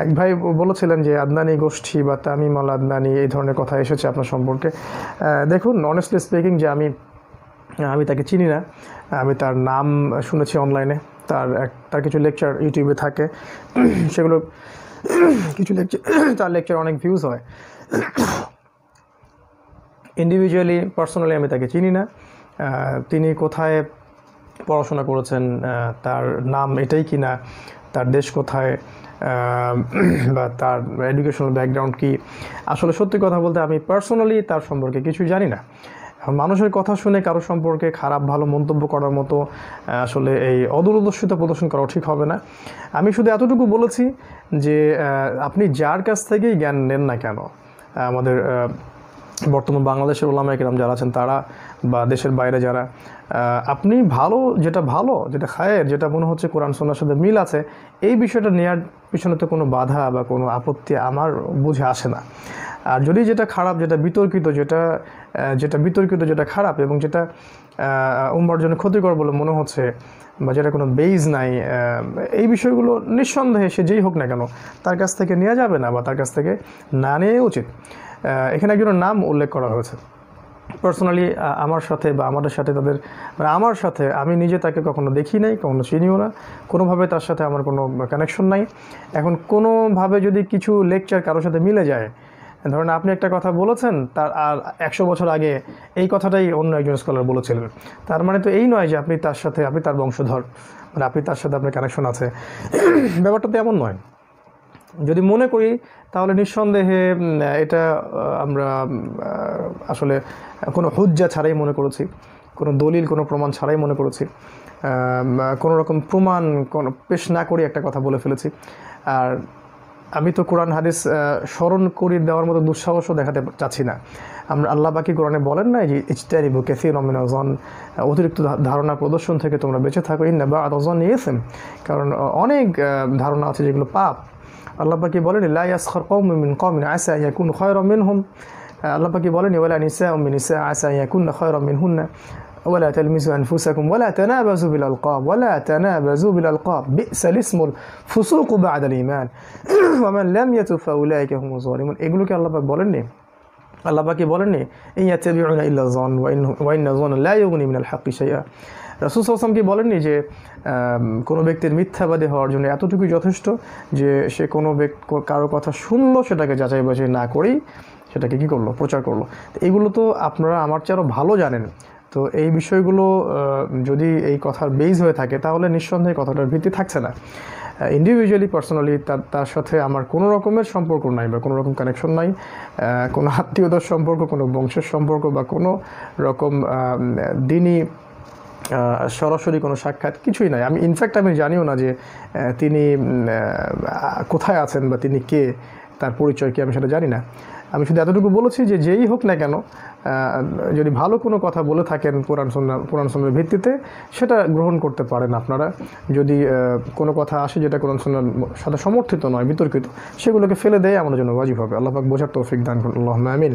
এক ভাই বলেছিলেন যে আদনানি গোষ্ঠী বা তামিম আল আদনানি এই ধরনের কথা এসেছে আপনার সম্পর্কে। দেখুন, অনেস্টলি স্পিকিং, যে আমি আমি তাকে চিনি না। আমি তার নাম শুনেছি অনলাইনে, তার কিছু লেকচার ইউটিউবে থাকে, সেগুলো কিছু লেকচার, তার লেকচার অনেক ভিউজ হয়। ইন্ডিভিজুয়ালি পার্সোনালি আমি তাকে চিনি না। তিনি কোথায় পড়াশোনা করেছেন, তার নাম এটাই কি না, তার দেশ কোথায়, বা তার এডুকেশনাল ব্যাকগ্রাউন্ড কি, আসলে সত্যি কথা বলতে আমি পার্সোনালি তার সম্পর্কে কিছু জানি না। মানুষের কথা শুনে কারো সম্পর্কে খারাপ ভালো মন্তব্য করার মতো আসলে এই অদূরদর্শিতা প্রদর্শন করা ঠিক হবে না। আমি শুধু এতটুকু বলেছি যে আপনি যার কাছ থেকেই জ্ঞান নেন না কেন, আমাদের বর্তমান বাংলাদেশের ওলামায়ে কেরাম যারা আছেন তারা, বা দেশের বাইরে যারা, আপনি যেটা খায়ের, যেটা মনে হচ্ছে কোরআন সুন্নাহর সাথে মিল আছে, এই বিষয়টা নেওয়ার পিছনে তো কোনো বাধা বা কোনো আপত্তি আমার বুঝে আসে না। আর যদি যেটা খারাপ, যেটা বিতর্কিত, যেটা খারাপ এবং যেটা উম্মার জন্য ক্ষতিকর বলে মনে হচ্ছে, বা যেটা কোনো বেইজ নাই, এই বিষয়গুলো নিঃসন্দেহে সে যেই হোক না কেন তার কাছ থেকে নেওয়া যাবে না, বা তার কাছ থেকে না নেওয়াই উচিত। এখানে একজনের নাম উল্লেখ করা হয়েছে। পার্সোনালি আমার সাথে বা আমাদের সাথে তাদের, মানে আমার সাথে, আমি নিজে তাকে কখনো দেখি নাই, কখনো চিনিও না, কোনোভাবে তার সাথে আমার কোনো কানেকশন নাই। এখন কোনোভাবে যদি কিছু লেকচার কারোর সাথে মিলে যায়, ধরেন আপনি একটা কথা বলেছেন, তার আর 100 বছর আগে এই কথাটাই অন্য একজন স্কলার বলেছিলেন, তার মানে তো এই নয় যে আপনি তার বংশধর, মানে তার সাথে আপনার কানেকশন আছে। ব্যাপারটা তো এমন নয়। যদি মনে করি তাহলে নিঃসন্দেহে এটা আমরা আসলে কোনো হুজ্জা ছাড়াই মনে করেছি, কোনো দলিল, কোনো প্রমাণ ছাড়াই মনে করেছি, কোনো রকম প্রমাণ পেশ না করে একটা কথা বলে ফেলেছি। আর আমি তো কোরআন হাদিস স্মরণ করে দেওয়ার মতো দুঃসাহসও দেখাতে চাচ্ছি না। আল্লাহ পাকি কোরআনে বলেন না যে ইজতানিবু কাসীরাম মিনাজ যান, অতিরিক্ত ধারণা প্রদর্শন থেকে তোমরা বেঁচে থাকো, ইন্না বা'দা যান্নি ইসম, কারণ অনেক ধারণা আছে যেগুলো পাপ। আল্লাহ পাকি বলেন লা ইয়াসখার কওমুম মিন কওমিন আসা আন ইয়াকুনু খায়রাম মিনহুম, আল্লাহ পাকি বলেন ওয়ালা নিসাউম মিন নিসা আসা আন ইয়াকুননা খায়রাম মিনহুন্না ওয়ালা তালমিজু আনফুসাকুম ওয়ালা তানাবাজু বিল আলকাব বি'সাল ইসমুল ফুসুকু বা'দাল ঈমান ওয়া মান লাম ইয়াতুব ফাউলাইকা হুমুজ যালিমুন। এগুলোকে আল্লাহ পাক বলেননি? আল্লাহ পাকি বলেননি ইয়াত্তাবিউনা ইল্লা যান ওয়া ইন্না যান্না লা ইউগনি মিনাল হাক্কি শাইআ? রাসূল সাল্লাল্লাহু আলাইহি ওয়াসাল্লাম কি বলেননি যে কোনো ব্যক্তির মিথ্যাবাদী হওয়ার জন্য এতটুকুই যথেষ্ট যে সে কারো কথা শুনলো, সেটাকে যাচাই বাছাই না করেই সেটাকে কী করলো, প্রচার করলো? এগুলো তো আপনারা আমার চেয়ে আরও ভালো জানেন। তো এই বিষয়গুলো যদি এই কথার বেইজ হয়ে থাকে তাহলে নিঃসন্দেহে কথাটার ভিত্তি থাকছে না। ইন্ডিভিজুয়ালি পার্সোনালি তার সাথে আমার কোনো রকমের সম্পর্ক নাই, বা কোনো রকম কানেকশন নাই, কোনো আত্মীয়তার সম্পর্ক, কোনো বংশের সম্পর্ক, বা কোনো রকম দিনই সরাসরি কোনো সাক্ষাৎ কিছুই নাই। ইনফ্যাক্ট আমি জানিও না যে তিনি কোথায় আছেন বা তিনি কে, তার পরিচয় কি, আমি সেটা জানি না। আমি শুধু এতটুকু বলেছি যে যেই হোক না কেন, যদি ভালো কোনো কথা বলে থাকেন কোরআন সুন্নাহর ভিত্তিতে, সেটা গ্রহণ করতে পারেন আপনারা। যদি কোনো কথা আসে যেটা কোরআন সুন্নাহর সাথে সমর্থিত নয়, বিতর্কিত, সেগুলোকে ফেলে দেয় আমাদের জন্য ওয়াজিব হবে। আল্লাহ পাক বোঝার তৌফিক দান করুন, আল্লাহুম্মা আমিন।